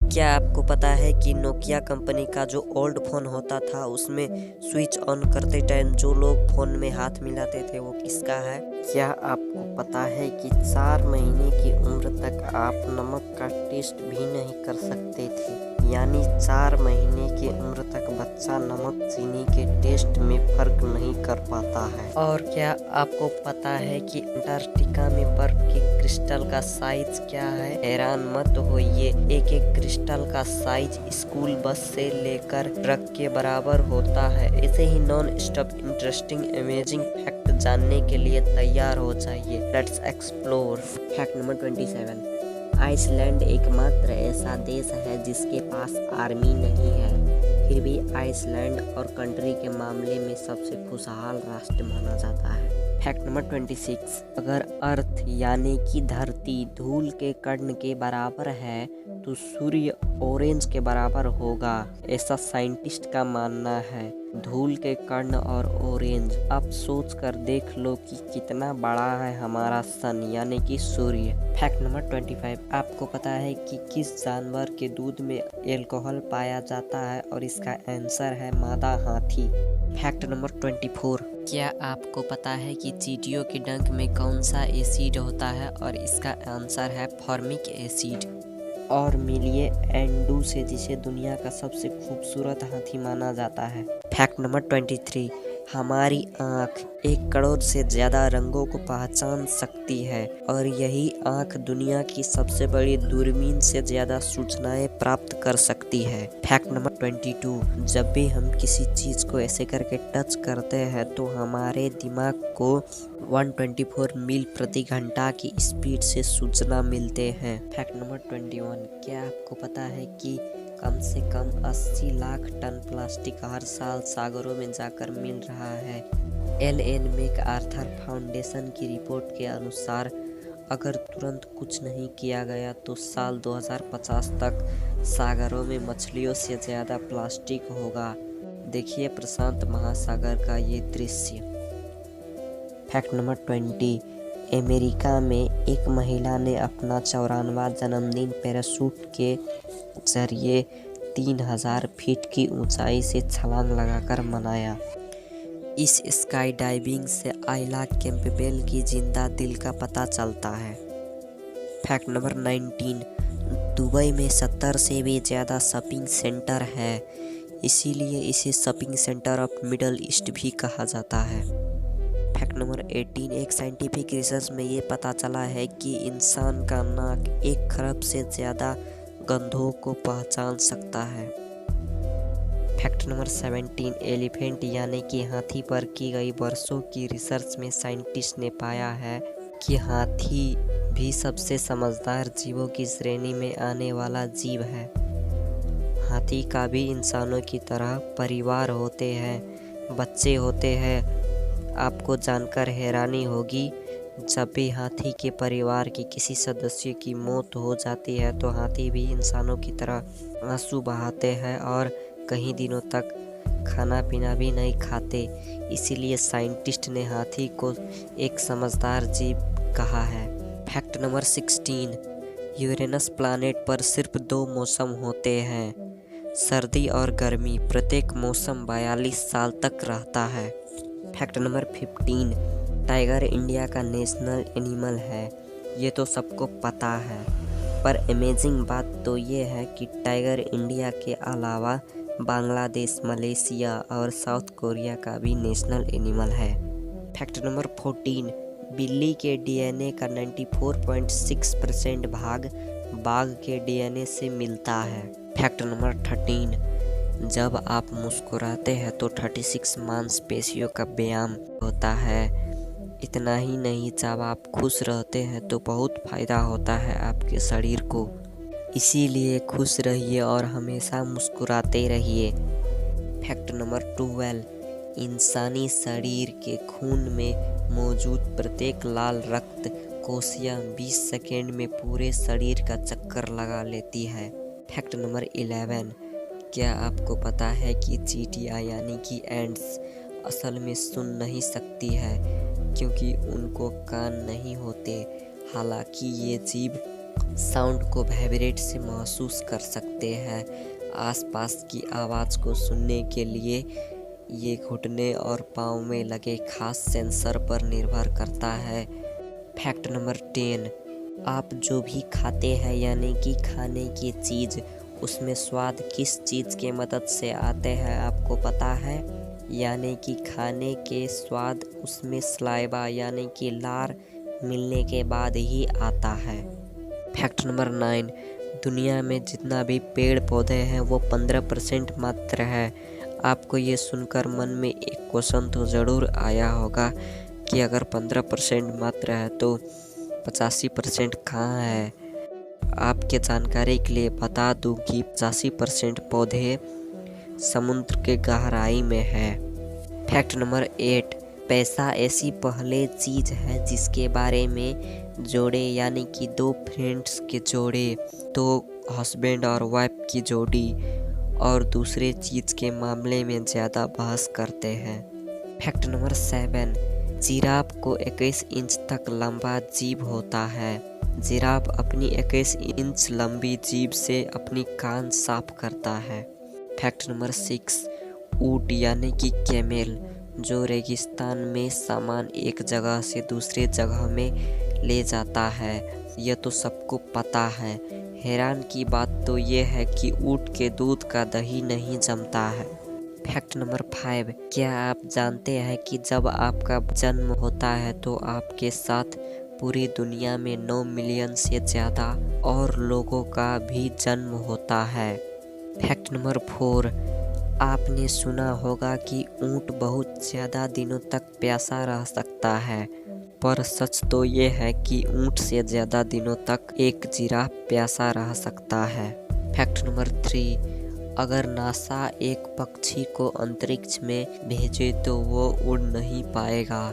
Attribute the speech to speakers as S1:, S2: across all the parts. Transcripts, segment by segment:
S1: क्या आपको पता है कि नोकिया कंपनी का जो ओल्ड फ़ोन होता था उसमें स्विच ऑन करते टाइम जो लोग फ़ोन में हाथ मिलाते थे वो किसका है? क्या आपको पता है कि 4 महीने की उम्र तक आप नमक का टेस्ट भी नहीं कर सकते थे? यानी 4 महीने की उम्र तक बच्चा नमक चीनी के टेस्ट में फ़र्क नहीं कर पाता है। और क्या आपको पता है कि अंटार्कटिका में बर्फ के क्रिस्टल का साइज क्या है? हैरान मत होइए, एक क्रिस्टल का साइज स्कूल बस से लेकर ट्रक के बराबर होता है। ऐसे ही non stop interesting amazing fact जानने के लिए तैयार हो जाइए। Let's explore. Fact number 27। Iceland एकमात्र ऐसा देश है जिसके पास आर्मी नहीं है, फिर भी आइसलैंड और कंट्री के मामले में सबसे खुशहाल राष्ट्र माना जाता है। Fact number 26। अगर अर्थ यानी कि धरती धूल के कण के बराबर है तो सूर्य ऑरेंज के बराबर होगा, ऐसा साइंटिस्ट का मानना है। धूल के कण और ऑरेंज। अब सोच कर देख लो कि कितना बड़ा है हमारा सन यानी कि सूर्य। Fact number 25। आपको पता है कि किस जानवर के दूध में एल्कोहल पाया जाता है? और इसका आंसर है मादा हाथी। Fact number 24। क्या आपको पता है कि चींटियों के डंक में कौन सा एसिड होता है? और इसका आंसर है फॉर्मिक एसिड। और मिलिए एंडू से, जिसे दुनिया का सबसे खूबसूरत हाथी माना जाता है। Fact number 23। हमारी आँख 1 करोड़ से ज़्यादा रंगों को पहचान सकती है और यही आँख दुनिया की सबसे बड़ी दूरबीन से ज़्यादा सूचनाएं प्राप्त कर सकती है। Fact number 22। जब भी हम किसी चीज़ को ऐसे करके टच करते हैं तो हमारे दिमाग को 124 मील प्रति घंटा की स्पीड से सूचना मिलते हैं। Fact number 21। क्या आपको पता है कि कम से कम 80 लाख टन प्लास्टिक हर साल सागरों में जाकर मिल रहा है? एलन मैकआर्थर फाउंडेशन की रिपोर्ट के अनुसार अगर तुरंत कुछ नहीं किया गया तो साल 2050 तक सागरों में मछलियों से ज़्यादा प्लास्टिक होगा। देखिए प्रशांत महासागर का ये दृश्य। Fact number 20। अमेरिका में एक महिला ने अपना 94वां जन्मदिन पैराशूट के जरिए 3000 फीट की ऊंचाई से छलांग लगाकर मनाया। इस स्काई डाइविंग से आइला कैंपबेल की जिंदा दिल का पता चलता है। Fact number 19। दुबई में 70 से भी ज़्यादा शॉपिंग सेंटर है, इसीलिए इसे shopping centre of middle east भी कहा जाता है। Fact number 18। एक साइंटिफिक रिसर्च में ये पता चला है कि इंसान का नाक 1 खरब से ज़्यादा गंधों को पहचान सकता है। Fact number 17। एलिफेंट यानी कि हाथी पर की गई वर्षों की रिसर्च में साइंटिस्ट ने पाया है कि हाथी भी सबसे समझदार जीवों की श्रेणी में आने वाला जीव है। हाथी का भी इंसानों की तरह परिवार होते हैं, बच्चे होते हैं। आपको जानकर हैरानी होगी, जब भी हाथी के परिवार के किसी सदस्य की मौत हो जाती है तो हाथी भी इंसानों की तरह आंसू बहाते हैं और कई दिनों तक खाना पीना भी नहीं खाते। इसीलिए साइंटिस्ट ने हाथी को एक समझदार जीव कहा है। Fact number 16। यूरेनस प्लैनेट पर सिर्फ 2 मौसम होते हैं, सर्दी और गर्मी। प्रत्येक मौसम 42 साल तक रहता है। Fact number 15। टाइगर इंडिया का नेशनल एनिमल है, ये तो सबको पता है, पर अमेजिंग बात तो ये है कि टाइगर इंडिया के अलावा बांग्लादेश, मलेशिया और साउथ कोरिया का भी नेशनल एनिमल है। Fact number 14। बिल्ली के डीएनए का 94.6% भाग बाघ के डीएनए से मिलता है। Fact number 13। जब आप मुस्कुराते हैं तो 36 मांसपेशियों का व्यायाम होता है। इतना ही नहीं, जब आप खुश रहते हैं तो बहुत फ़ायदा होता है आपके शरीर को। इसीलिए खुश रहिए और हमेशा मुस्कुराते रहिए। Fact number 12। इंसानी शरीर के खून में मौजूद प्रत्येक लाल रक्त कोशिका 20 सेकेंड में पूरे शरीर का चक्कर लगा लेती है। Fact number 11। क्या आपको पता है कि चींटियाँ यानी कि एंट्स असल में सुन नहीं सकती है क्योंकि उनको कान नहीं होते। हालांकि ये जीव साउंड को वाइब्रेट से महसूस कर सकते हैं। आसपास की आवाज़ को सुनने के लिए ये घुटने और पाँव में लगे खास सेंसर पर निर्भर करता है। फैक्ट नंबर 10, आप जो भी खाते हैं यानी कि खाने की चीज़, उसमें स्वाद किस चीज़ के मदद से आते हैं आपको पता है? यानी कि खाने के स्वाद उसमें सलाइवा यानी कि लार मिलने के बाद ही आता है। फैक्ट नंबर 9, दुनिया में जितना भी पेड़ पौधे हैं वो 15% मात्र है। आपको ये सुनकर मन में एक क्वेश्चन तो ज़रूर आया होगा कि अगर 15% मात्र है तो 85% कहाँ है? आपके जानकारी के लिए बता दूं कि 85% पौधे समुद्र के गहराई में है। फैक्ट नंबर 8, पैसा ऐसी पहले चीज़ है जिसके बारे में जोड़े यानी कि दो फ्रेंड्स के जोड़े, दो हस्बैंड और वाइफ की जोड़ी और दूसरे चीज़ के मामले में ज़्यादा बहस करते हैं। फैक्ट नंबर 7, जिराफ को 21 इंच तक लंबा जीभ होता है। जिराफ अपनी 21 इंच लंबी जीभ से अपनी कान साफ करता है। फैक्ट नंबर 6, ऊँट यानी कि कैमेल जो रेगिस्तान में सामान एक जगह से दूसरे जगह में ले जाता है, यह तो सबको पता है। हैरान की बात तो ये है कि ऊँट के दूध का दही नहीं जमता है। फैक्ट नंबर 5, क्या आप जानते हैं कि जब आपका जन्म होता है तो आपके साथ पूरी दुनिया में 9 मिलियन से ज़्यादा और लोगों का भी जन्म होता है। फैक्ट नंबर 4, आपने सुना होगा कि ऊँट बहुत ज़्यादा दिनों तक प्यासा रह सकता है, पर सच तो ये है कि ऊँट से ज़्यादा दिनों तक एक जिराफ प्यासा रह सकता है। फैक्ट नंबर 3, अगर नासा एक पक्षी को अंतरिक्ष में भेजे तो वो उड़ नहीं पाएगा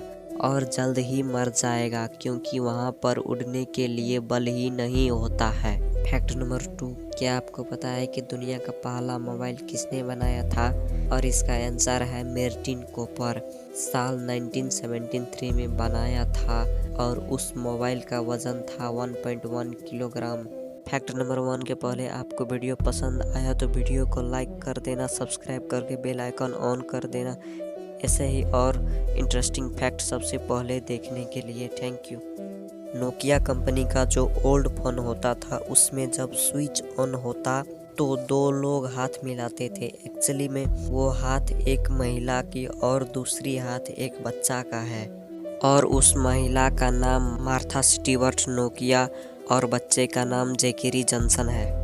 S1: और जल्द ही मर जाएगा क्योंकि वहाँ पर उड़ने के लिए बल ही नहीं होता है। फैक्ट नंबर 2, क्या आपको पता है कि दुनिया का पहला मोबाइल किसने बनाया था? और इसका आंसर है मार्टिन कूपर। साल 1973 में बनाया था और उस मोबाइल का वजन था 1.1 किलोग्राम। फैक्ट नंबर 1 के पहले आपको वीडियो पसंद आया तो वीडियो को लाइक कर देना, सब्सक्राइब करके बेल आइकन ऑन कर देना ऐसे ही और इंटरेस्टिंग फैक्ट सबसे पहले देखने के लिए। Thank you. नोकिया कंपनी का जो ओल्ड फ़ोन होता था उसमें जब स्विच ऑन होता तो 2 लोग हाथ मिलाते थे। एक्चुअली में वो हाथ एक महिला की और दूसरी हाथ एक बच्चा का है और उस महिला का नाम मार्था स्टीवर्ट नोकिया और बच्चे का नाम जैकेरी जॉनसन है।